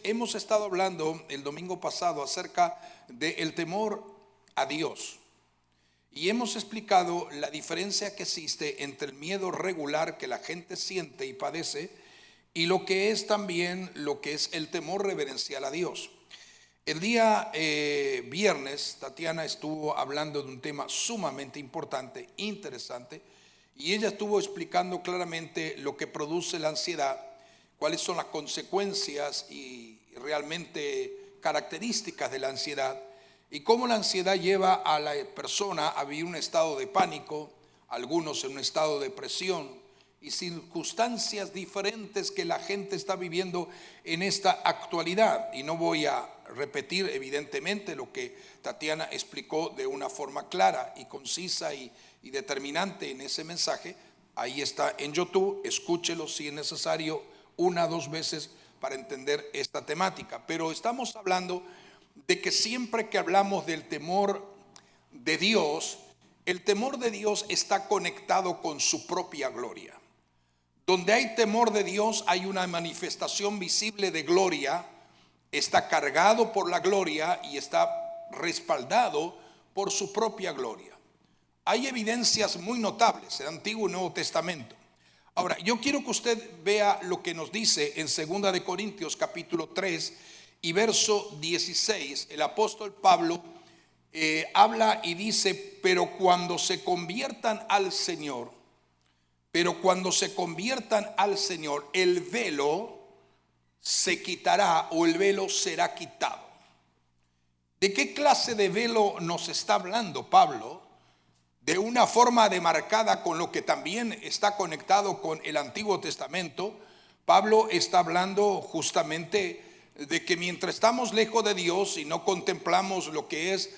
hemos estado hablando el domingo pasado acerca del temor a Dios. Y hemos explicado la diferencia que existe entre el miedo regular que la gente siente y padece y lo que es también lo que es el temor reverencial a Dios. El día viernes, Tatiana estuvo hablando de un tema sumamente importante, interesante, y ella estuvo explicando claramente lo que produce la ansiedad, cuáles son las consecuencias y realmente características de la ansiedad, y cómo la ansiedad lleva a la persona a vivir un estado de pánico, algunos en un estado de depresión, y circunstancias diferentes que la gente está viviendo en esta actualidad. Y no voy a repetir evidentemente lo que Tatiana explicó de una forma clara y concisa y determinante en ese mensaje. Ahí está en YouTube, escúchelo si es necesario una o dos veces para entender esta temática. Pero estamos hablando de que siempre que hablamos del temor de Dios, el temor de Dios está conectado con su propia gloria. Donde hay temor de Dios hay una manifestación visible de gloria, está cargado por la gloria y está respaldado por su propia gloria. Hay evidencias muy notables en el Antiguo y Nuevo Testamento. Ahora, yo quiero que usted vea lo que nos dice en 2 de Corintios capítulo 3 y verso 16. El apóstol Pablo habla y dice, pero cuando se conviertan al Señor, el velo se quitará o el velo será quitado. ¿De qué clase de velo nos está hablando Pablo? De una forma demarcada con lo que también está conectado con el Antiguo Testamento. Pablo está hablando justamente de que mientras estamos lejos de Dios y no contemplamos lo que es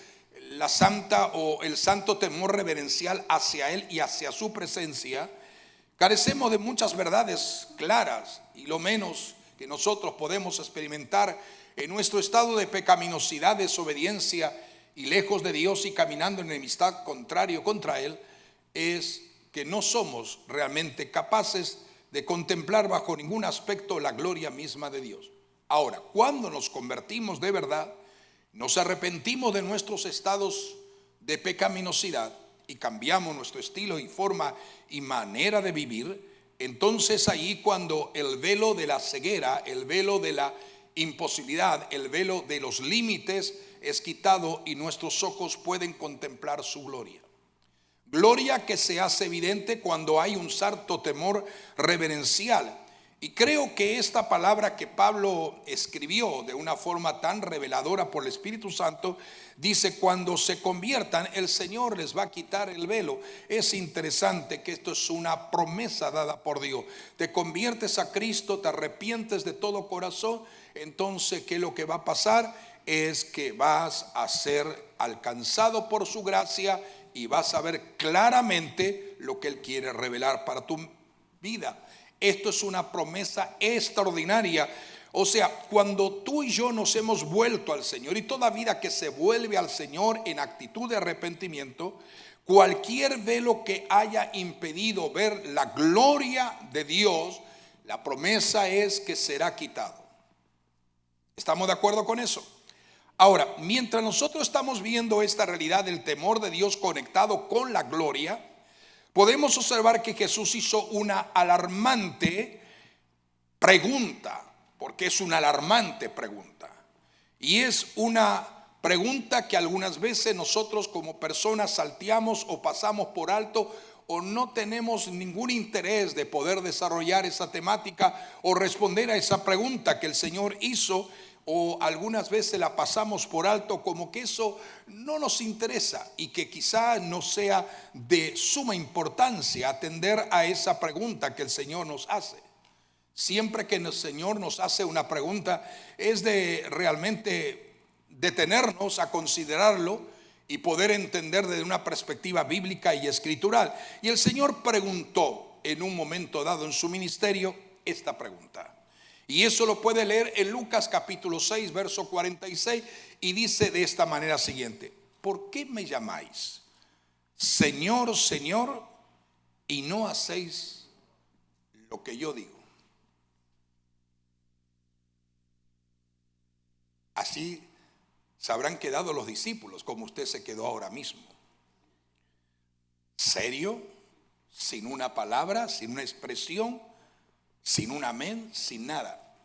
la santa o el santo temor reverencial hacia Él y hacia su presencia, carecemos de muchas verdades claras, y lo menos que nosotros podemos experimentar en nuestro estado de pecaminosidad, desobediencia y lejos de Dios y caminando en enemistad contrario contra Él, es que no somos realmente capaces de contemplar bajo ningún aspecto la gloria misma de Dios. Ahora, cuando nos convertimos de verdad, nos arrepentimos de nuestros estados de pecaminosidad y cambiamos nuestro estilo y forma y manera de vivir, entonces ahí cuando el velo de la ceguera, el velo de la imposibilidad, el velo de los límites es quitado y nuestros ojos pueden contemplar su gloria. Gloria que se hace evidente cuando hay un santo temor reverencial. Y creo que esta palabra que Pablo escribió de una forma tan reveladora por el Espíritu Santo, dice, cuando se conviertan, el Señor les va a quitar el velo. Es interesante que esto es una promesa dada por Dios. Te conviertes a Cristo, te arrepientes de todo corazón, entonces, ¿qué es lo que va a pasar? Es que vas a ser alcanzado por su gracia y vas a ver claramente lo que Él quiere revelar para tu vida. Esto es una promesa extraordinaria. O sea, cuando tú y yo nos hemos vuelto al Señor, y toda vida que se vuelve al Señor en actitud de arrepentimiento, cualquier velo que haya impedido ver la gloria de Dios, la promesa es que será quitado. ¿Estamos de acuerdo con eso? Ahora, mientras nosotros estamos viendo esta realidad del temor de Dios conectado con la gloria, podemos observar que Jesús hizo una alarmante pregunta, porque es una alarmante pregunta. Y es una pregunta que algunas veces nosotros como personas salteamos o pasamos por alto o no tenemos ningún interés de poder desarrollar esa temática o responder a esa pregunta que el Señor hizo, o algunas veces la pasamos por alto como que eso no nos interesa y que quizá no sea de suma importancia atender a esa pregunta que el Señor nos hace. Siempre que el Señor nos hace una pregunta es de realmente detenernos a considerarlo y poder entender desde una perspectiva bíblica y escritural. Y el Señor preguntó en un momento dado en su ministerio esta pregunta. Y eso lo puede leer en Lucas capítulo 6, verso 46, y dice de esta manera siguiente: ¿por qué me llamáis Señor, Señor, y no hacéis lo que yo digo? Así se habrán quedado los discípulos, como usted se quedó ahora mismo. Serio, sin una palabra, sin una expresión, sin un amén, sin nada.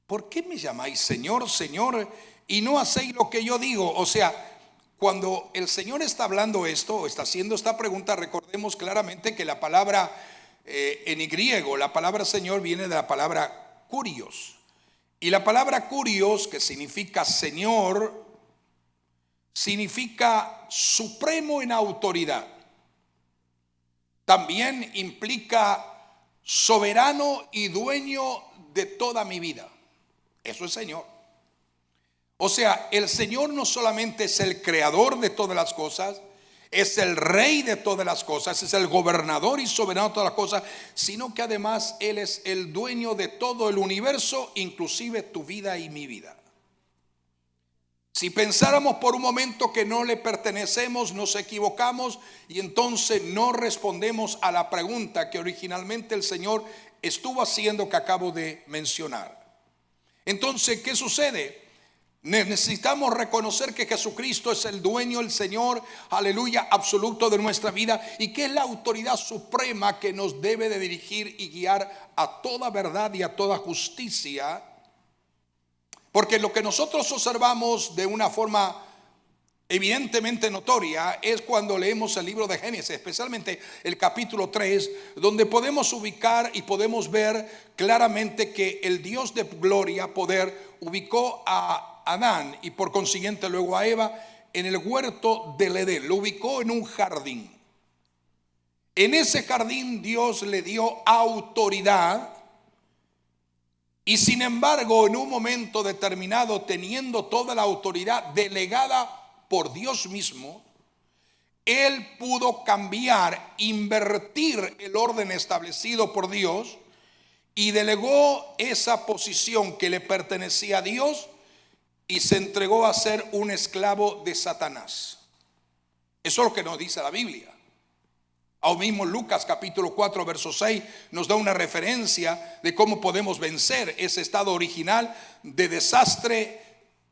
¿Por qué me llamáis Señor, Señor, y no hacéis lo que yo digo? O sea, cuando el Señor está hablando esto, o está haciendo esta pregunta, recordemos claramente que la palabra en griego, la palabra Señor viene de la palabra kurios. Y la palabra kurios, que significa Señor, significa supremo en autoridad. También implica soberano y dueño de toda mi vida. Eso es Señor. O sea, el Señor no solamente es el creador de todas las cosas, es el rey de todas las cosas, es el gobernador y soberano de todas las cosas, sino que además Él es el dueño de todo el universo, inclusive tu vida y mi vida. Si pensáramos por un momento que no le pertenecemos, nos equivocamos y entonces no respondemos a la pregunta que originalmente el Señor estuvo haciendo, que acabo de mencionar. Entonces, ¿qué sucede? Necesitamos reconocer que Jesucristo es el dueño, el Señor, aleluya, absoluto de nuestra vida, y que es la autoridad suprema que nos debe de dirigir y guiar a toda verdad y a toda justicia. Porque lo que nosotros observamos de una forma evidentemente notoria es cuando leemos el libro de Génesis, especialmente el capítulo 3, donde podemos ubicar y podemos ver claramente que el Dios de gloria, poder, ubicó a Adán y por consiguiente luego a Eva en el huerto del Edén. Lo ubicó en un jardín. En ese jardín Dios le dio autoridad. Y sin embargo, en un momento determinado, teniendo toda la autoridad delegada por Dios mismo, Él pudo cambiar, invertir el orden establecido por Dios y delegó esa posición que le pertenecía a Dios y se entregó a ser un esclavo de Satanás. Eso es lo que nos dice la Biblia. Aún mismo Lucas capítulo 4 verso 6 nos da una referencia de cómo podemos vencer ese estado original de desastre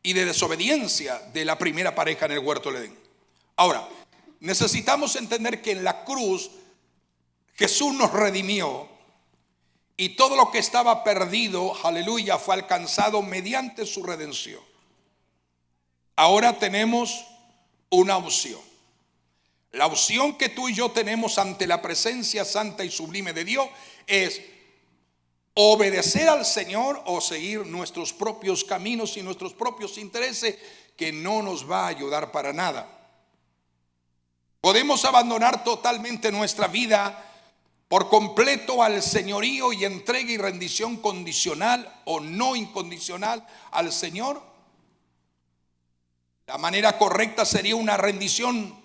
y de desobediencia de la primera pareja en el huerto del Edén. Ahora, necesitamos entender que en la cruz Jesús nos redimió y todo lo que estaba perdido, aleluya, fue alcanzado mediante su redención. Ahora tenemos una opción. La opción que tú y yo tenemos ante la presencia santa y sublime de Dios es obedecer al Señor o seguir nuestros propios caminos y nuestros propios intereses, que no nos va a ayudar para nada. Podemos abandonar totalmente nuestra vida por completo al señorío y entrega y rendición condicional o no incondicional al Señor. La manera correcta sería una rendición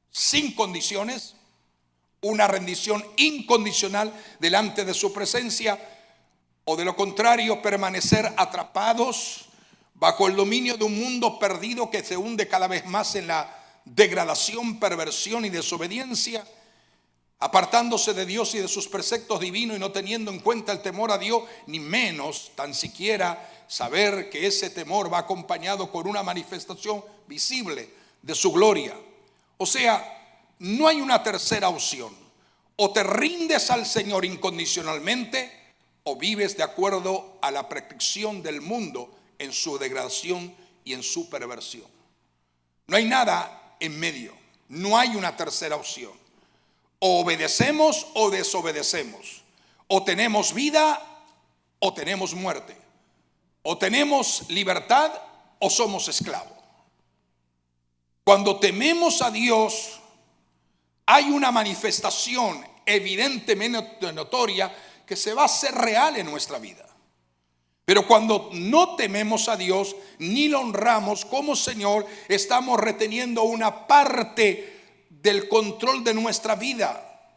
sin condiciones, una rendición incondicional delante de su presencia, o de lo contrario permanecer atrapados bajo el dominio de un mundo perdido que se hunde cada vez más en la degradación, perversión y desobediencia, apartándose de Dios y de sus preceptos divinos y no teniendo en cuenta el temor a Dios, ni menos tan siquiera saber que ese temor va acompañado con una manifestación visible de su gloria. O sea, no hay una tercera opción. O te rindes al Señor incondicionalmente o vives de acuerdo a la prescripción del mundo en su degradación y en su perversión. No hay nada en medio. No hay una tercera opción. O obedecemos o desobedecemos. O tenemos vida o tenemos muerte. O tenemos libertad o somos esclavos. Cuando tememos a Dios, hay una manifestación evidentemente notoria que se va a hacer real en nuestra vida. Pero cuando no tememos a Dios ni lo honramos como Señor, estamos reteniendo una parte del control de nuestra vida.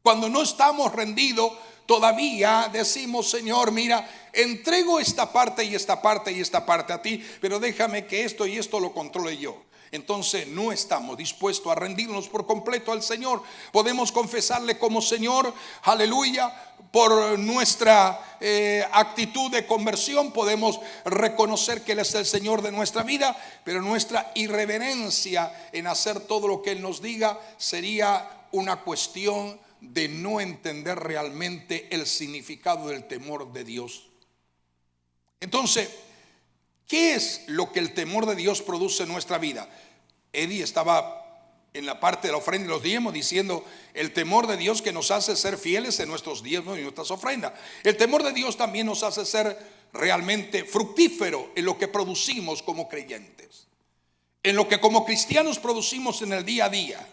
Cuando no estamos rendidos, todavía decimos: Señor, mira, entrego esta parte y esta parte y esta parte a ti, pero déjame que esto y esto lo controle yo. Entonces no estamos dispuestos a rendirnos por completo al Señor. Podemos confesarle como Señor, aleluya, por nuestra actitud de conversión podemos reconocer que Él es el Señor de nuestra vida, pero nuestra irreverencia en hacer todo lo que Él nos diga sería una cuestión de no entender realmente el significado del temor de Dios. Entonces, ¿qué es lo que el temor de Dios produce en nuestra vida? Eddie estaba en la parte de la ofrenda y los diezmos diciendo el temor de Dios que nos hace ser fieles en nuestros diezmos y nuestras ofrendas. El temor de Dios también nos hace ser realmente fructífero en lo que producimos como creyentes, en lo que como cristianos producimos en el día a día,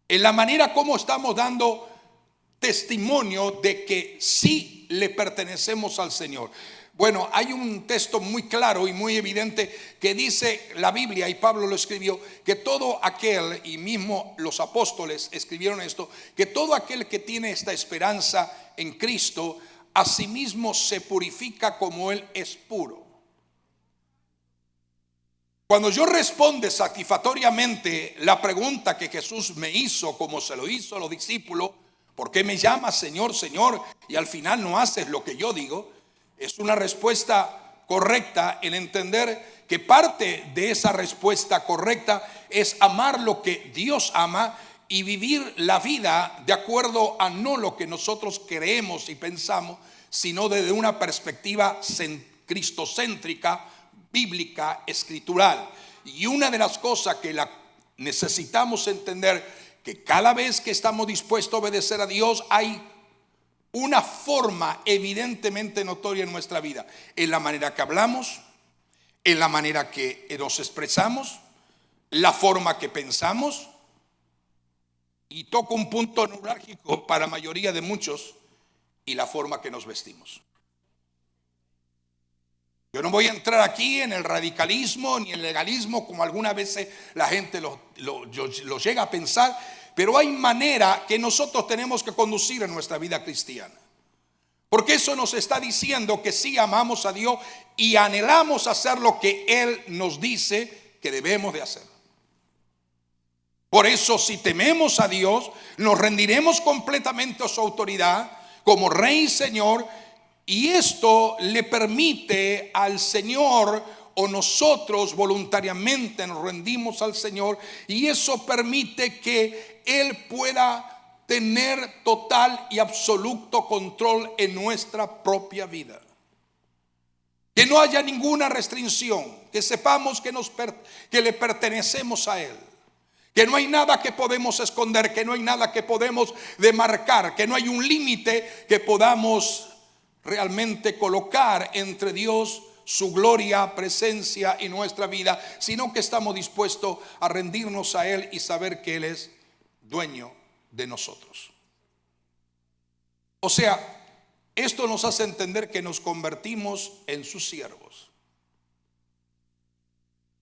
en la manera como estamos dando testimonio de que sí le pertenecemos al Señor. Bueno, hay un texto muy claro y muy evidente que dice la Biblia, y Pablo lo escribió, que todo aquel, y mismo los apóstoles escribieron esto, que todo aquel que tiene esta esperanza en Cristo, a sí mismo se purifica como Él es puro. Cuando yo responde satisfactoriamente la pregunta que Jesús me hizo, como se lo hizo a los discípulos, ¿por qué me llamas Señor, Señor? Y al final no haces lo que yo digo. Es una respuesta correcta en entender que parte de esa respuesta correcta es amar lo que Dios ama y vivir la vida de acuerdo a no lo que nosotros creemos y pensamos, sino desde una perspectiva cristocéntrica, bíblica, escritural. Y una de las cosas que necesitamos entender, que cada vez que estamos dispuestos a obedecer a Dios, hay una forma evidentemente notoria en nuestra vida, en la manera que hablamos, en la manera que nos expresamos, la forma que pensamos, y toco un punto neurálgico para la mayoría de muchos, y la forma que nos vestimos. Yo no voy a entrar aquí en el radicalismo ni el legalismo como algunas veces la gente lo llega a pensar, pero hay manera que nosotros tenemos que conducir en nuestra vida cristiana. Porque eso nos está diciendo que sí amamos a Dios y anhelamos hacer lo que Él nos dice que debemos de hacer. Por eso, si tememos a Dios, nos rendiremos completamente a su autoridad como Rey y Señor, y esto le permite al Señor, o nosotros voluntariamente nos rendimos al Señor, y eso permite que Él pueda tener total y absoluto control en nuestra propia vida. Que no haya ninguna restricción, que sepamos que le pertenecemos a Él, que no hay nada que podemos esconder, que no hay nada que podemos demarcar, que no hay un límite que podamos realmente colocar entre Dios, su gloria, presencia y nuestra vida, sino que estamos dispuestos a rendirnos a Él y saber que Él es dueño de nosotros. O sea, esto nos hace entender que nos convertimos en sus siervos,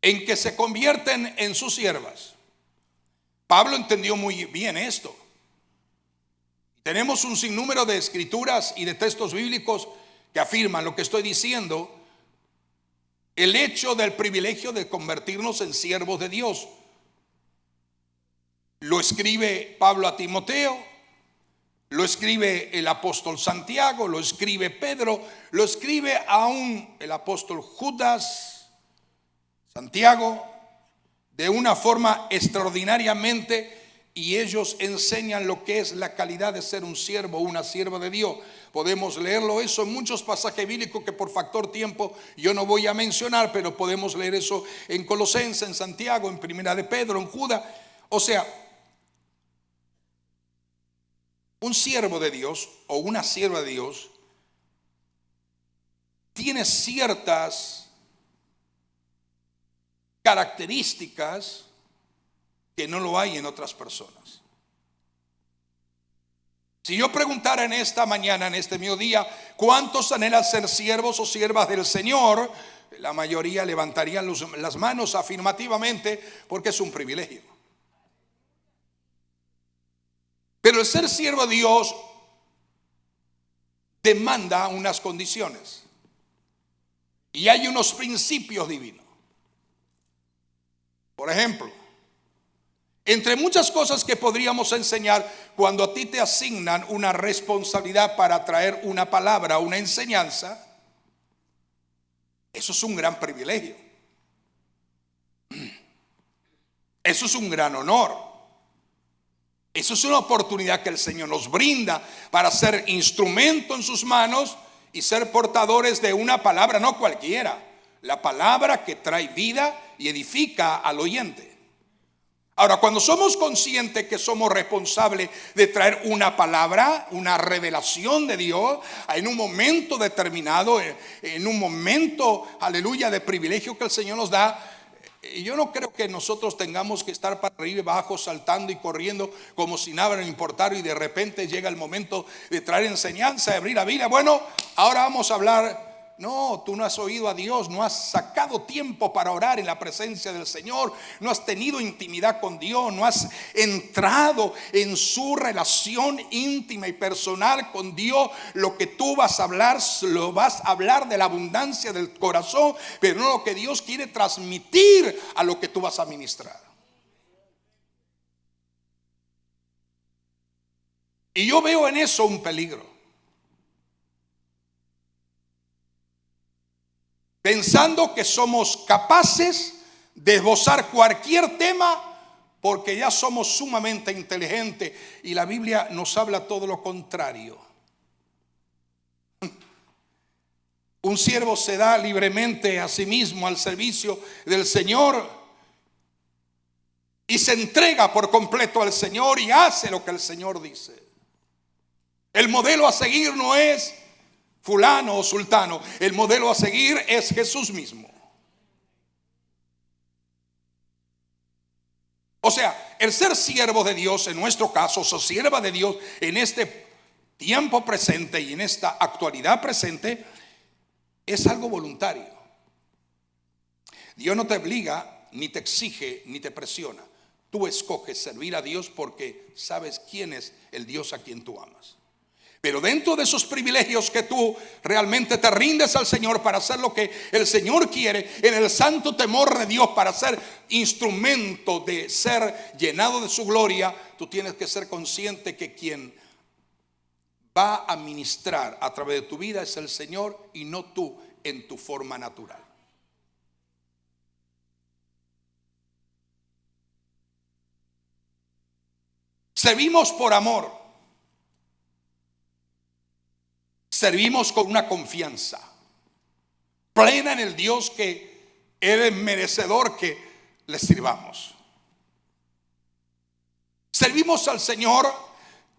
en que se convierten en sus siervas. Pablo entendió muy bien esto. Tenemos un sinnúmero de escrituras y de textos bíblicos que afirman lo que estoy diciendo, el hecho del privilegio de convertirnos en siervos de Dios. Lo escribe Pablo a Timoteo, lo escribe el apóstol Santiago, lo escribe Pedro, lo escribe aún el apóstol Judas, Santiago, de una forma extraordinariamente. Y ellos enseñan lo que es la calidad de ser un siervo o una sierva de Dios. Podemos leerlo eso en muchos pasajes bíblicos que por factor tiempo yo no voy a mencionar, pero podemos leer eso en Colosenses, en Santiago, en Primera de Pedro, en Judas. O sea, un siervo de Dios o una sierva de Dios tiene ciertas características que no lo hay en otras personas. Si yo preguntara en esta mañana, en este mediodía, ¿cuántos anhelan ser siervos o siervas del Señor? La mayoría levantarían las manos afirmativamente, porque es un privilegio. Pero el ser siervo de Dios demanda unas condiciones, y hay unos principios divinos. Por ejemplo, Entre muchas cosas que podríamos enseñar, cuando a ti te asignan una responsabilidad para traer una palabra, una enseñanza, eso es un gran privilegio. Eso es un gran honor. Eso es una oportunidad que el Señor nos brinda para ser instrumento en sus manos y ser portadores de una palabra, no cualquiera, la palabra que trae vida y edifica al oyente. Ahora, cuando somos conscientes que somos responsables de traer una palabra, una revelación de Dios en un momento determinado, en un momento, aleluya, de privilegio que el Señor nos da, yo no creo que nosotros tengamos que estar para arriba y abajo, saltando y corriendo como si nada nos importara, y de repente llega el momento de traer enseñanza, de abrir la Biblia. Bueno, ahora vamos a hablar. No, tú no has oído a Dios, no has sacado tiempo para orar en la presencia del Señor, no has tenido intimidad con Dios, no has entrado en su relación íntima y personal con Dios. Lo que tú vas a hablar, lo vas a hablar de la abundancia del corazón, pero no lo que Dios quiere transmitir a lo que tú vas a ministrar. Y yo veo en eso un peligro. Pensando que somos capaces de esbozar cualquier tema porque ya somos sumamente inteligentes, y la Biblia nos habla todo lo contrario. Un siervo se da libremente a sí mismo al servicio del Señor y se entrega por completo al Señor y hace lo que el Señor dice. El modelo a seguir no es fulano o sultano, el modelo a seguir es Jesús mismo. O sea, el ser siervo de Dios, en nuestro caso, o sierva de Dios en este tiempo presente y en esta actualidad presente, es algo voluntario. Dios no te obliga, ni te exige, ni te presiona. Tú escoges servir a Dios porque sabes quién es el Dios a quien tú amas. Pero dentro de esos privilegios que tú realmente te rindes al Señor para hacer lo que el Señor quiere, en el santo temor de Dios, para ser instrumento de ser llenado de su gloria, tú tienes que ser consciente que quien va a ministrar a través de tu vida es el Señor y no tú en tu forma natural. Servimos por amor. Servimos con una confianza plena en el Dios que es merecedor que le sirvamos. Servimos al Señor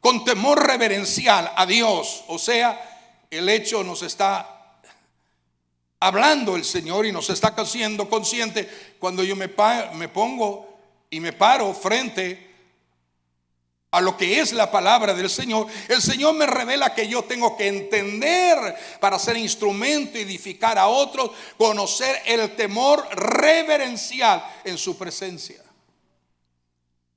con temor reverencial a Dios. O sea, el hecho nos está hablando el Señor y nos está haciendo consciente. Cuando yo me pongo y me paro frente a lo que es la palabra del Señor, el Señor me revela que yo tengo que entender para ser instrumento y edificar a otros, conocer el temor reverencial en su presencia.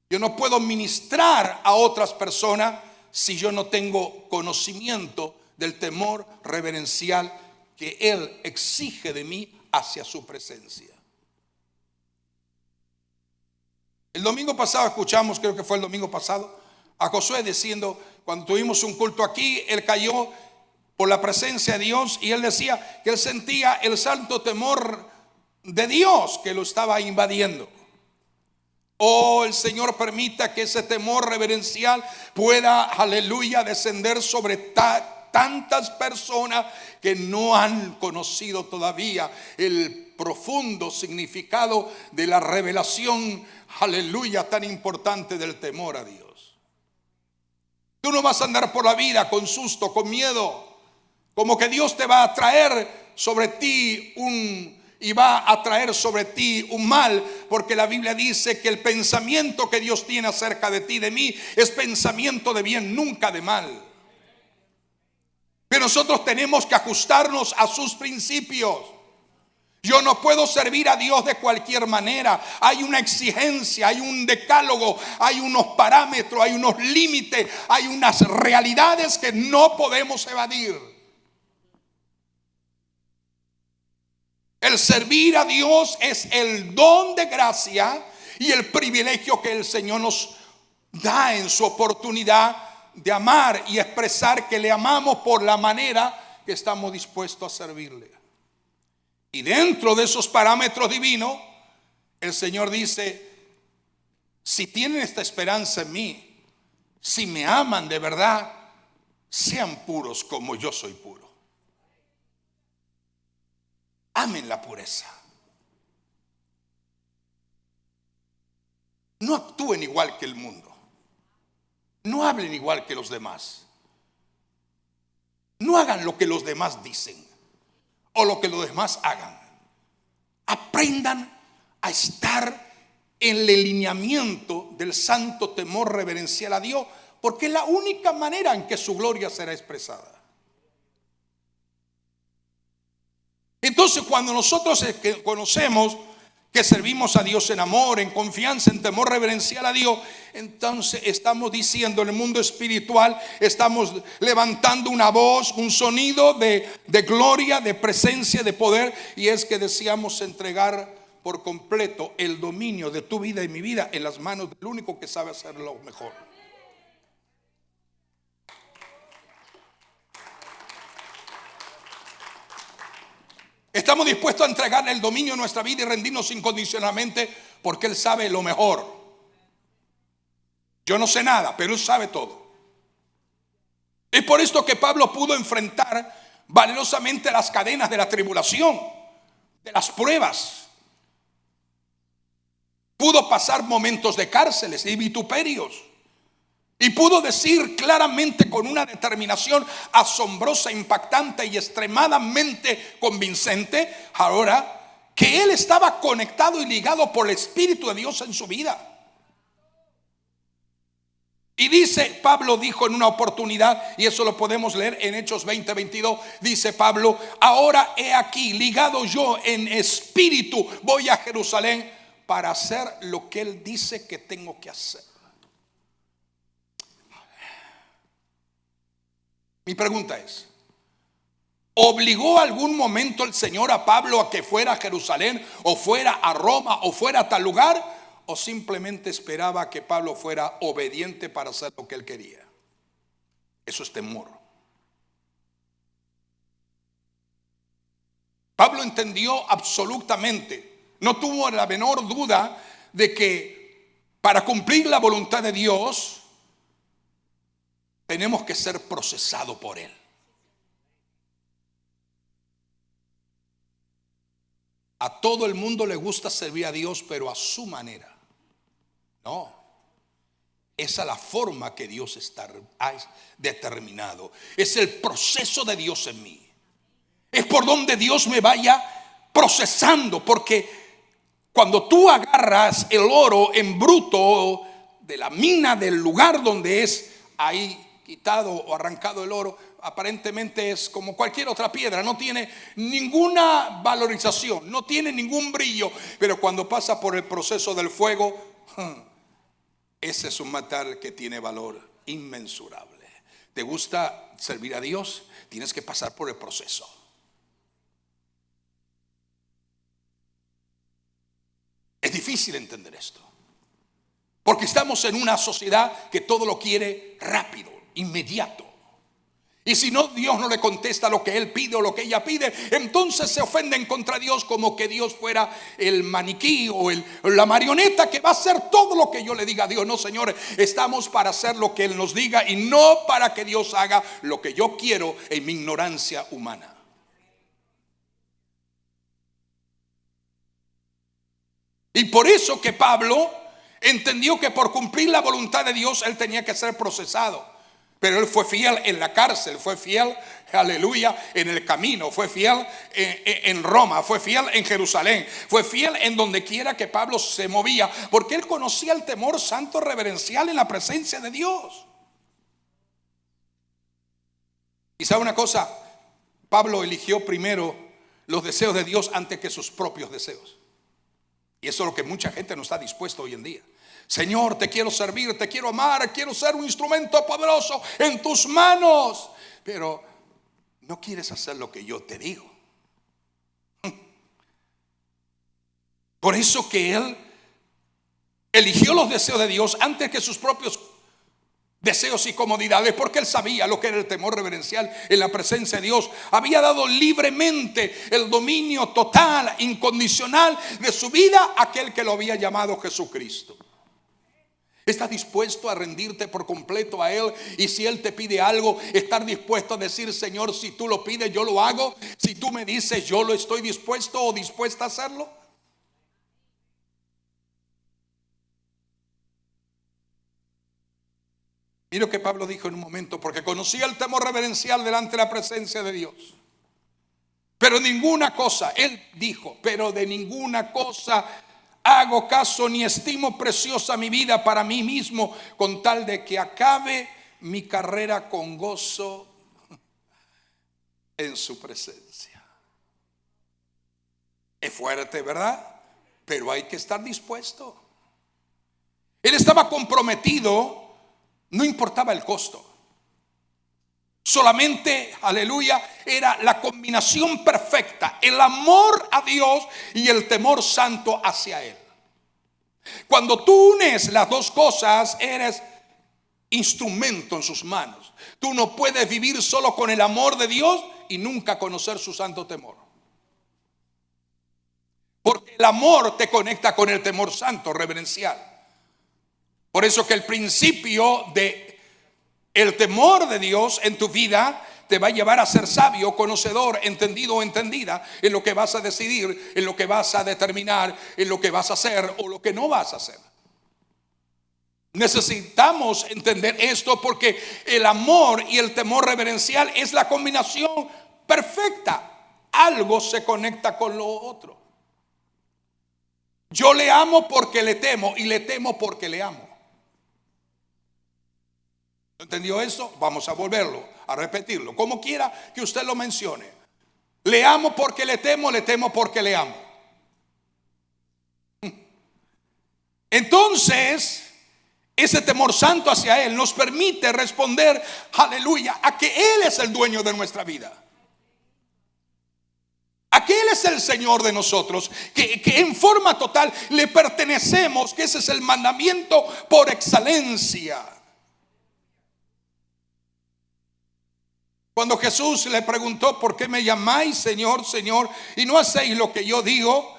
Yo no puedo ministrar a otras personas si yo no tengo conocimiento del temor reverencial que Él exige de mí hacia su presencia. El domingo pasado escuchamos, creo que fue el domingo pasado, a Josué diciendo, cuando tuvimos un culto aquí, él cayó por la presencia de Dios y él decía que él sentía el santo temor de Dios que lo estaba invadiendo. Oh, el Señor permita que ese temor reverencial pueda, aleluya, descender sobre tantas personas que no han conocido todavía el profundo significado de la revelación, aleluya, tan importante del temor a Dios. Tú no vas a andar por la vida con susto, con miedo, como que Dios te va a traer sobre ti y va a traer sobre ti un mal, porque la Biblia dice que el pensamiento que Dios tiene acerca de ti, de mí, es pensamiento de bien, nunca de mal. Pero nosotros tenemos que ajustarnos a sus principios. Yo no puedo servir a Dios de cualquier manera. Hay una exigencia, hay un decálogo, hay unos parámetros, hay unos límites, hay unas realidades que no podemos evadir. El servir a Dios es el don de gracia y el privilegio que el Señor nos da en su oportunidad de amar y expresar que le amamos por la manera que estamos dispuestos a servirle. Y dentro de esos parámetros divinos, el Señor dice: si tienen esta esperanza en mí, si me aman de verdad, sean puros como yo soy puro. Amen la pureza. No actúen igual que el mundo. No hablen igual que los demás. No hagan lo que los demás dicen o lo que los demás hagan. Aprendan a estar en el lineamiento del santo temor reverencial a Dios, porque es la única manera en que su gloria será expresada. Entonces, cuando nosotros conocemos que servimos a Dios en amor, en confianza, en temor reverencial a Dios, entonces estamos diciendo en el mundo espiritual, estamos levantando una voz, un sonido de gloria, de presencia, de poder, y es que deseamos entregar por completo el dominio de tu vida y mi vida en las manos del único que sabe hacerlo mejor. Estamos dispuestos a entregarle el dominio de nuestra vida y rendirnos incondicionalmente, porque Él sabe lo mejor. Yo no sé nada, pero Él sabe todo. Es por esto que Pablo pudo enfrentar valerosamente las cadenas de la tribulación, de las pruebas. Pudo pasar momentos de cárceles y vituperios. Y pudo decir claramente, con una determinación asombrosa, impactante y extremadamente convincente, ahora, que él estaba conectado y ligado por el Espíritu de Dios en su vida. Y dice, Pablo dijo en una oportunidad, y eso lo podemos leer en Hechos 20:22, dice Pablo: ahora he aquí, ligado yo en espíritu, voy a Jerusalén para hacer lo que él dice que tengo que hacer. Mi pregunta es: ¿obligó algún momento el Señor a Pablo a que fuera a Jerusalén, o fuera a Roma, o fuera a tal lugar? ¿O simplemente esperaba que Pablo fuera obediente para hacer lo que él quería? Eso es temor. Pablo entendió absolutamente, no tuvo la menor duda de que para cumplir la voluntad de Dios tenemos que ser procesados por Él. A todo el mundo le gusta servir a Dios, pero a su manera. No, esa es la forma que Dios ha determinado. Es el proceso de Dios en mí. Es por donde Dios me vaya procesando, porque cuando tú agarras el oro en bruto de la mina, del lugar donde es ahí quitado o arrancado el oro, aparentemente es como cualquier otra piedra, no tiene ninguna valorización, no tiene ningún brillo, pero cuando pasa por el proceso del fuego, ese es un metal que tiene valor inmensurable. ¿Te gusta servir a Dios? Tienes que pasar por el proceso. Es difícil entender esto, porque estamos en una sociedad que todo lo quiere rápido, inmediato. Y si no, Dios no le contesta lo que él pide o lo que ella pide, entonces se ofenden contra Dios, como que Dios fuera el maniquí o la marioneta que va a hacer todo lo que yo le diga a Dios. No, señores, estamos para hacer lo que Él nos diga y no para que Dios haga lo que yo quiero en mi ignorancia humana. Y por eso que Pablo entendió que por cumplir la voluntad de Dios él tenía que ser procesado. Pero él fue fiel en la cárcel, fue fiel, aleluya, en el camino, fue fiel en Roma, fue fiel en Jerusalén, fue fiel en donde quiera que Pablo se movía, porque él conocía el temor santo reverencial en la presencia de Dios. Y sabe una cosa, Pablo eligió primero los deseos de Dios antes que sus propios deseos. Y eso es lo que mucha gente no está dispuesto hoy en día. Señor, te quiero servir, te quiero amar, quiero ser un instrumento poderoso en tus manos, pero no quieres hacer lo que yo te digo. Por eso que él eligió los deseos de Dios antes que sus propios deseos y comodidades, porque él sabía lo que era el temor reverencial en la presencia de Dios. Había dado libremente el dominio total, incondicional de su vida a aquel que lo había llamado Jesucristo. ¿Estás dispuesto a rendirte por completo a Él? Y si Él te pide algo, estar dispuesto a decir: Señor, si tú lo pides, yo lo hago. Si tú me dices, yo lo estoy dispuesto o dispuesta a hacerlo. Mira lo que Pablo dijo en un momento: porque conocía el temor reverencial delante de la presencia de Dios. Pero ninguna cosa, él dijo, pero de ninguna cosa hago caso, ni estimo preciosa mi vida para mí mismo, con tal de que acabe mi carrera con gozo en su presencia. Es fuerte, ¿verdad? Pero hay que estar dispuesto. Él estaba comprometido, no importaba el costo. Solamente, aleluya, era la combinación perfecta: el amor a Dios y el temor santo hacia Él. Cuando tú unes las dos cosas, eres instrumento en sus manos. Tú no puedes vivir solo con el amor de Dios y nunca conocer su santo temor, porque el amor te conecta con el temor santo reverencial. Por eso que el principio de el temor de Dios en tu vida te va a llevar a ser sabio, conocedor, entendido o entendida en lo que vas a decidir, en lo que vas a determinar, en lo que vas a hacer o lo que no vas a hacer. Necesitamos entender esto, porque el amor y el temor reverencial es la combinación perfecta. Algo se conecta con lo otro. Yo le amo porque le temo, y le temo porque le amo. ¿Entendió eso? Vamos a volverlo, a repetirlo, como quiera que usted lo mencione. Le amo porque le temo porque le amo. Entonces, ese temor santo hacia Él nos permite responder, aleluya, a que Él es el dueño de nuestra vida, a que Él es el Señor de nosotros, que en forma total le pertenecemos, que ese es el mandamiento por excelencia. Cuando Jesús le preguntó: ¿por qué me llamáis Señor, Señor, y no hacéis lo que yo digo?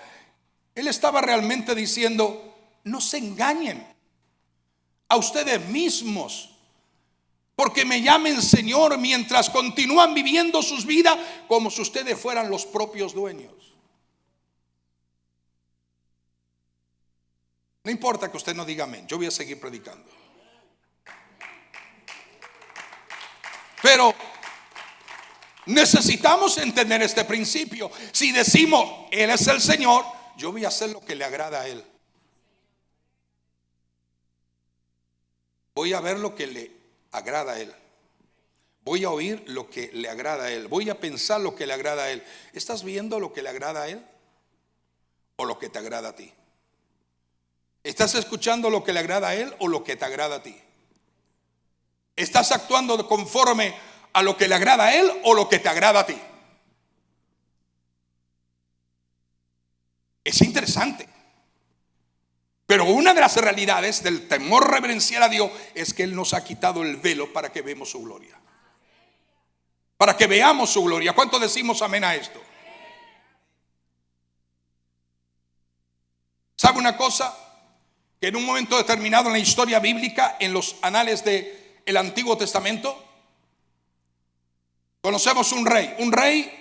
Él estaba realmente diciendo: no se engañen a ustedes mismos, porque me llamen Señor mientras continúan viviendo sus vidas como si ustedes fueran los propios dueños. No importa que usted no diga amén, yo voy a seguir predicando. Pero necesitamos entender este principio. Si decimos Él es el Señor, yo voy a hacer lo que le agrada a Él. Voy a ver lo que le agrada a Él. Voy a oír lo que le agrada a Él. Voy a pensar lo que le agrada a Él. ¿Estás viendo lo que le agrada a Él o lo que te agrada a ti? ¿Estás escuchando lo que le agrada a Él o lo que te agrada a ti? ¿Estás actuando conforme a lo que le agrada a Él o lo que te agrada a ti? Es interesante. Pero una de las realidades del temor reverencial a Dios es que Él nos ha quitado el velo para que veamos su gloria. Para que veamos su gloria. ¿Cuánto decimos amén a esto? ¿Sabe una cosa? Que en un momento determinado en la historia bíblica, en los anales del Antiguo Testamento, conocemos un rey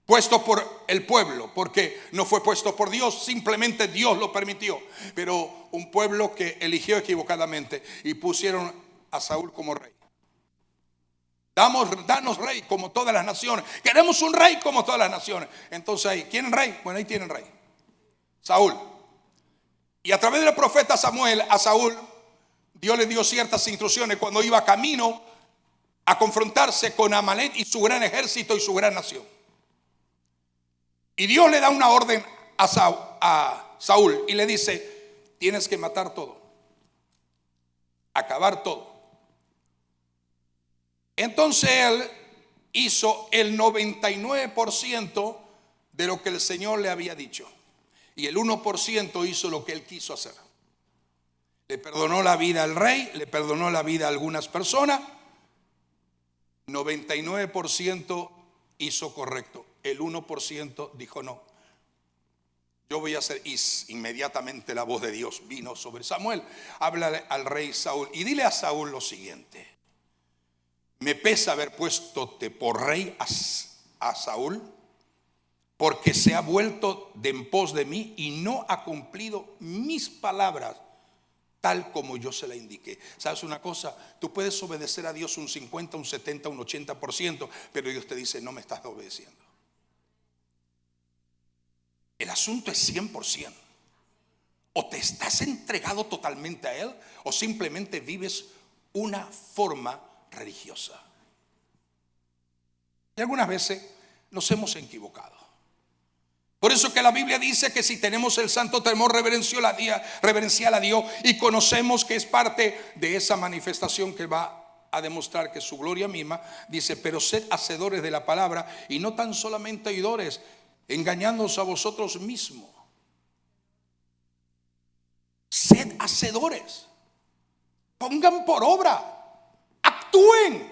puesto por el pueblo, porque no fue puesto por Dios, simplemente Dios lo permitió. Pero un pueblo que eligió equivocadamente y pusieron a Saúl como rey. Danos rey como todas las naciones. Queremos un rey como todas las naciones. Entonces ahí, ¿quieren rey? Bueno, ahí tienen rey, Saúl. Y a través del profeta Samuel, a Saúl Dios le dio ciertas instrucciones cuando iba camino a confrontarse con Amalek y su gran ejército y su gran nación. Y Dios le da una orden a Saúl y le dice: tienes que matar todo, acabar todo. Entonces él hizo el 99% de lo que el Señor le había dicho, y el 1% hizo lo que él quiso hacer. Le perdonó la vida al rey, le perdonó la vida a algunas personas. 99% hizo correcto. El 1% dijo no. Yo voy a hacer. Y inmediatamente la voz de Dios vino sobre Samuel. Háblale al rey Saúl y dile a Saúl lo siguiente: me pesa haber puestote por rey a Saúl, porque se ha vuelto de en pos de mí y no ha cumplido mis palabras tal como yo se la indiqué. ¿Sabes una cosa? Tú puedes obedecer a Dios un 50, un 70, un 80%, pero Dios te dice: no me estás obedeciendo. El asunto es 100%. O te estás entregado totalmente a Él, o simplemente vives una forma religiosa. Y algunas veces nos hemos equivocado. Por eso que la Biblia dice que si tenemos el santo temor reverencial a Dios y conocemos que es parte de esa manifestación que va a demostrar que es su gloria misma, dice: pero sed hacedores de la palabra y no tan solamente oidores, engañándoos a vosotros mismos. Sed hacedores. Pongan por obra, actúen,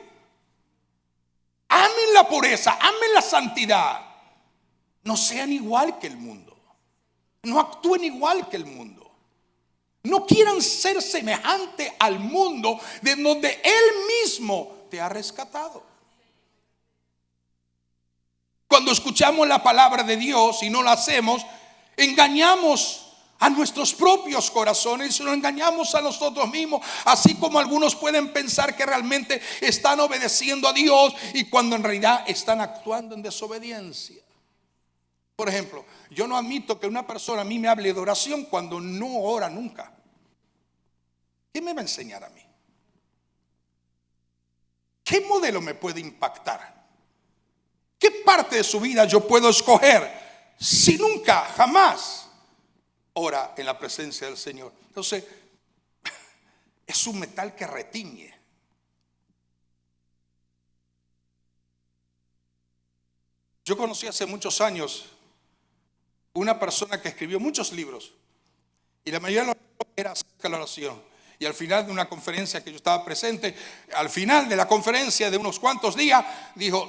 amen la pureza, amen la santidad. No sean igual que el mundo. No actúen igual que el mundo. No quieran ser semejante al mundo de donde Él mismo te ha rescatado. Cuando escuchamos la palabra de Dios y no la hacemos, engañamos a nuestros propios corazones y nos engañamos a nosotros mismos, así como algunos pueden pensar que realmente están obedeciendo a Dios y cuando en realidad están actuando en desobediencia. Por ejemplo, yo no admito que una persona a mí me hable de oración cuando no ora nunca. ¿Qué me va a enseñar a mí? ¿Qué modelo me puede impactar? ¿Qué parte de su vida yo puedo escoger si nunca, jamás ora en la presencia del Señor? Entonces, es un metal que retiñe. Yo conocí hace muchos años una persona que escribió muchos libros y la mayoría de los libros era acerca de la oración. Y al final de una conferencia que yo estaba presente, al final de la conferencia de unos cuantos días, dijo: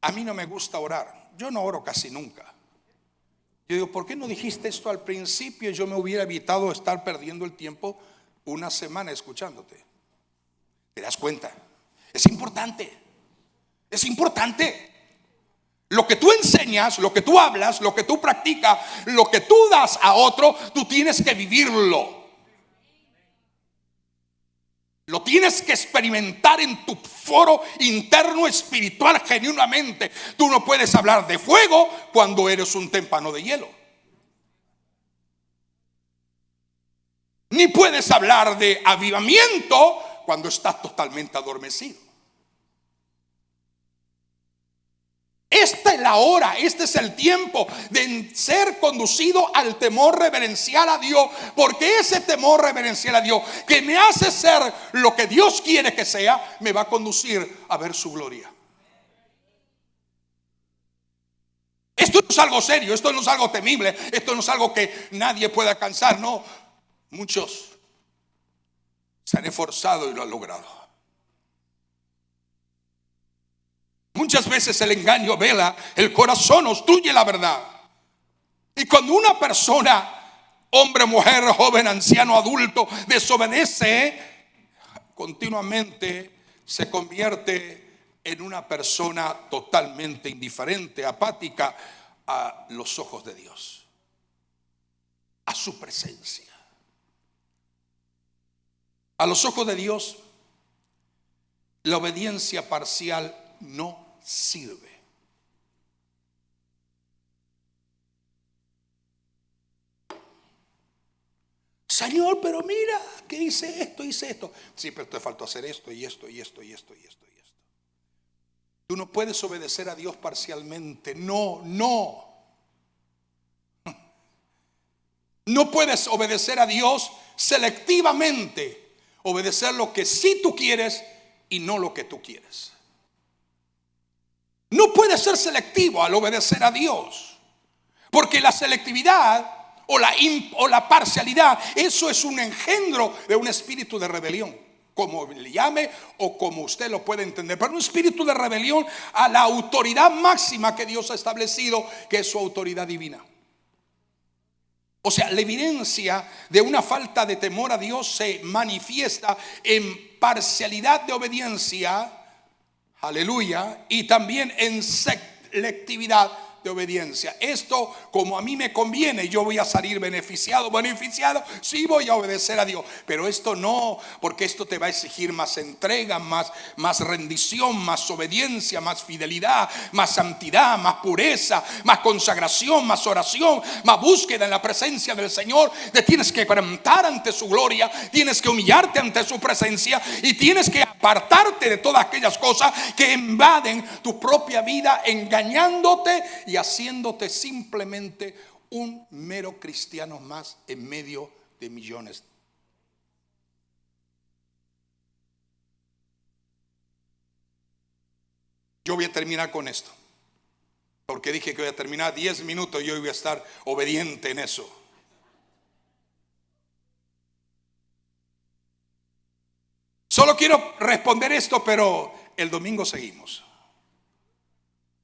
a mí no me gusta orar, yo no oro casi nunca. Yo digo: ¿por qué no dijiste esto al principio? Yo me hubiera evitado estar perdiendo el tiempo una semana escuchándote. ¿Te das cuenta? Es importante. Es importante. Lo que tú enseñas, lo que tú hablas, lo que tú practicas, lo que tú das a otro, tú tienes que vivirlo. Lo tienes que experimentar en tu foro interno espiritual genuinamente. Tú no puedes hablar de fuego cuando eres un témpano de hielo. Ni puedes hablar de avivamiento cuando estás totalmente adormecido. Esta es la hora, este es el tiempo de ser conducido al temor reverencial a Dios, porque ese temor reverencial a Dios que me hace ser lo que Dios quiere que sea, me va a conducir a ver su gloria. Esto no es algo serio, esto no es algo temible, esto no es algo que nadie pueda alcanzar, no. Muchos se han esforzado y lo han logrado. Muchas veces el engaño vela el corazón, obstruye la verdad. Y cuando una persona, hombre, mujer, joven, anciano, adulto, desobedece continuamente, se convierte en una persona totalmente indiferente, apática a los ojos de Dios, a su presencia. A los ojos de Dios, la obediencia parcial no sirve. Señor, pero mira que hice esto, hice esto. Sí, pero te faltó hacer esto y esto y esto y esto y esto y esto. Tú no puedes obedecer a Dios parcialmente. No. No puedes obedecer a Dios selectivamente. Obedecer lo que sí tú quieres y no lo que tú quieres. No puedes ser selectivo al obedecer a Dios, porque la selectividad o la parcialidad, eso es un engendro de un espíritu de rebelión, como le llame o como usted lo puede entender, pero un espíritu de rebelión a la autoridad máxima que Dios ha establecido, que es su autoridad divina. O sea, la evidencia de una falta de temor a Dios se manifiesta en parcialidad de obediencia, aleluya, y también en selectividad de obediencia. Esto, como a mí me conviene, yo voy a salir beneficiado, sí voy a obedecer a Dios, pero esto no, porque esto te va a exigir más entrega, más rendición, más obediencia, más fidelidad, más santidad, más pureza, más consagración, más oración, más búsqueda en la presencia del Señor. Te tienes que quebrantar ante su gloria, tienes que humillarte ante su presencia y tienes que apartarte de todas aquellas cosas que invaden tu propia vida, engañándote y haciéndote simplemente un mero cristiano más en medio de millones. Yo voy a terminar con esto, porque dije que voy a terminar 10 minutos y yo voy a estar obediente en eso. Solo quiero responder esto, pero el domingo seguimos.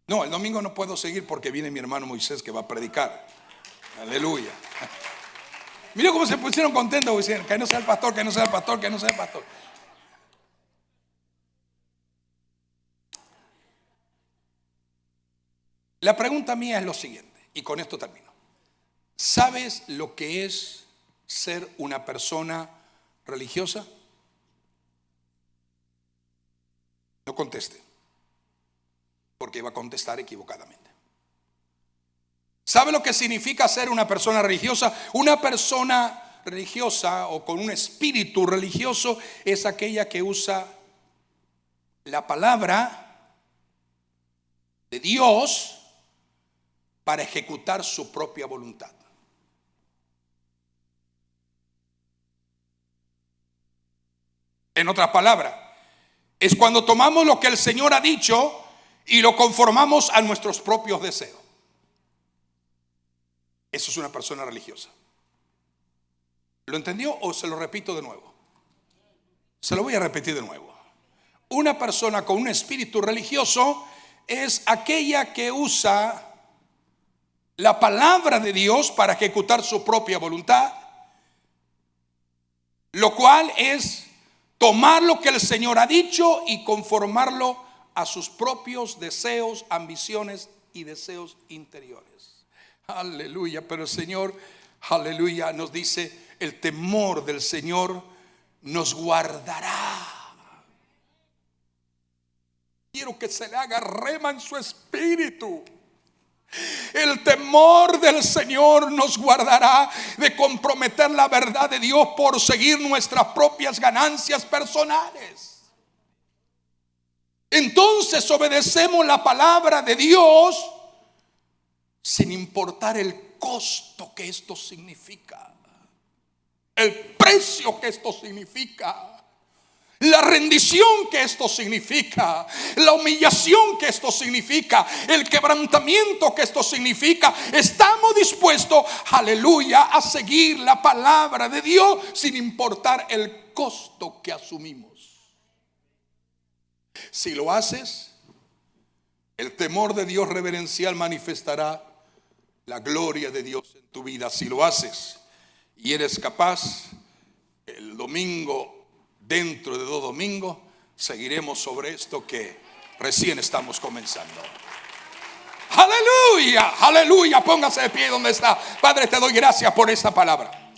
No, el domingo no puedo seguir porque viene mi hermano Moisés que va a predicar. Aleluya. Mira cómo se pusieron contentos diciendo que no sea el pastor, que no sea el pastor, que no sea el pastor. La pregunta mía es lo siguiente, y con esto termino. ¿Sabes lo que es ser una persona religiosa? No conteste, porque iba a contestar equivocadamente. ¿Sabe lo que significa ser una persona religiosa? Una persona religiosa o con un espíritu religioso es aquella que usa la palabra de Dios para ejecutar su propia voluntad. En otras palabras, es cuando tomamos lo que el Señor ha dicho y lo conformamos a nuestros propios deseos. Eso es una persona religiosa. ¿Lo entendió o se lo repito de nuevo? Se lo voy a repetir de nuevo. Una persona con un espíritu religioso es aquella que usa la palabra de Dios para ejecutar su propia voluntad, lo cual es tomar lo que el Señor ha dicho y conformarlo a sus propios deseos, ambiciones y deseos interiores. Aleluya. Pero el Señor, aleluya, nos dice: el temor del Señor nos guardará. Quiero que se le haga rema en su espíritu. El temor del Señor nos guardará de comprometer la verdad de Dios por seguir nuestras propias ganancias personales. Entonces obedecemos la palabra de Dios sin importar el costo que esto significa, el precio que esto significa, la rendición que esto significa, la humillación que esto significa, el quebrantamiento que esto significa. Estamos dispuestos, aleluya, a seguir la palabra de Dios sin importar el costo que asumimos. Si lo haces, el temor de Dios reverencial manifestará la gloria de Dios en tu vida. Si lo haces y eres capaz, el domingo, dentro de 2 domingos, seguiremos sobre esto que recién estamos comenzando. Aleluya, aleluya. Póngase de pie donde está. Padre, te doy gracias por esta palabra.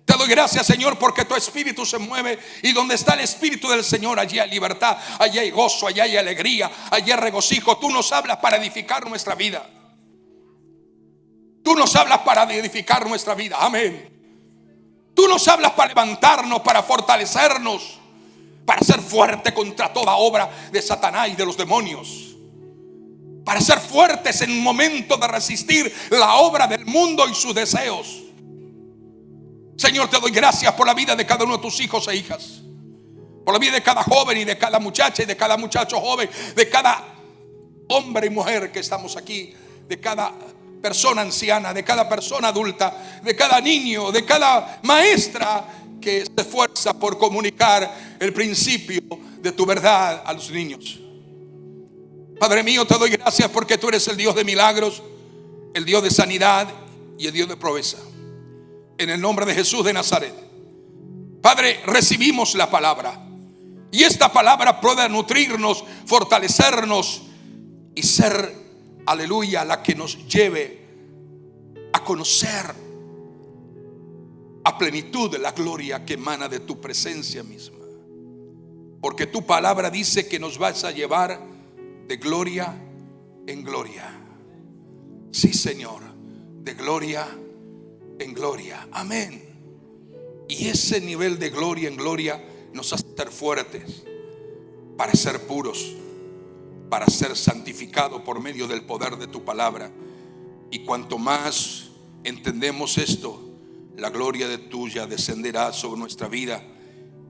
Te doy gracias, Señor, porque tu espíritu se mueve, y donde está el espíritu del Señor, allí hay libertad, allí hay gozo, allí hay alegría, allí hay regocijo. Tú nos hablas para edificar nuestra vida. Tú nos hablas para edificar nuestra vida. Amén. Tú nos hablas para levantarnos, para fortalecernos, para ser fuerte contra toda obra de Satanás y de los demonios, para ser fuertes en un momento de resistir la obra del mundo y sus deseos. Señor, te doy gracias por la vida de cada uno de tus hijos e hijas, por la vida de cada joven y de cada muchacha y de cada muchacho joven, de cada hombre y mujer que estamos aquí, de cada persona anciana, de cada persona adulta, de cada niño, de cada maestra que se esfuerza por comunicar el principio de tu verdad a los niños. Padre mío, te doy gracias porque tú eres el Dios de milagros, el Dios de sanidad y el Dios de proeza. En el nombre de Jesús de Nazaret, Padre, recibimos la palabra, y esta palabra pueda nutrirnos, fortalecernos y ser, aleluya, la que nos lleve a conocer a plenitud de la gloria que emana de tu presencia misma. Porque tu palabra dice que nos vas a llevar de gloria en gloria. Sí, Señor, de gloria en gloria. Amén. Y ese nivel de gloria en gloria nos hace ser fuertes para ser puros, para ser santificados por medio del poder de tu palabra. Y cuanto más entendemos esto, la gloria de tuya descenderá sobre nuestra vida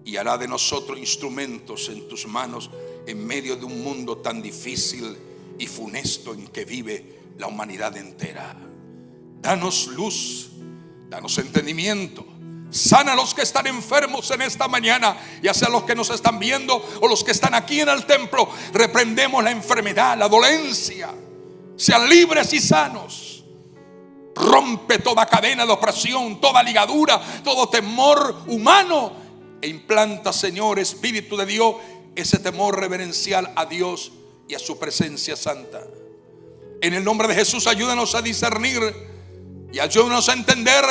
y hará de nosotros instrumentos en tus manos en medio de un mundo tan difícil y funesto en que vive la humanidad entera. Danos luz, danos entendimiento. Sana a los que están enfermos en esta mañana, ya sea los que nos están viendo o los que están aquí en el templo. Reprendemos la enfermedad, la dolencia. Sean libres y sanos. Rompe toda cadena de opresión, toda ligadura, todo temor humano, e implanta, Señor, Espíritu de Dios, ese temor reverencial a Dios y a su presencia santa. En el nombre de Jesús, ayúdanos a discernir y ayúdanos a entender,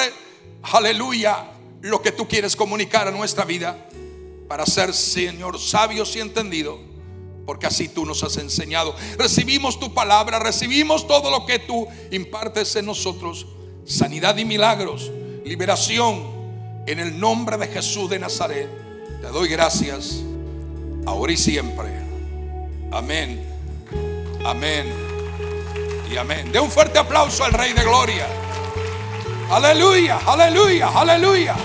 aleluya, lo que tú quieres comunicar a nuestra vida, para ser, Señor, sabios y entendidos, porque así tú nos has enseñado. Recibimos tu palabra, recibimos todo lo que tú impartes en nosotros: sanidad y milagros, liberación, en el nombre de Jesús de Nazaret. Te doy gracias ahora y siempre. Amén, amén y amén. De un fuerte aplauso al Rey de Gloria. Aleluya, aleluya, aleluya.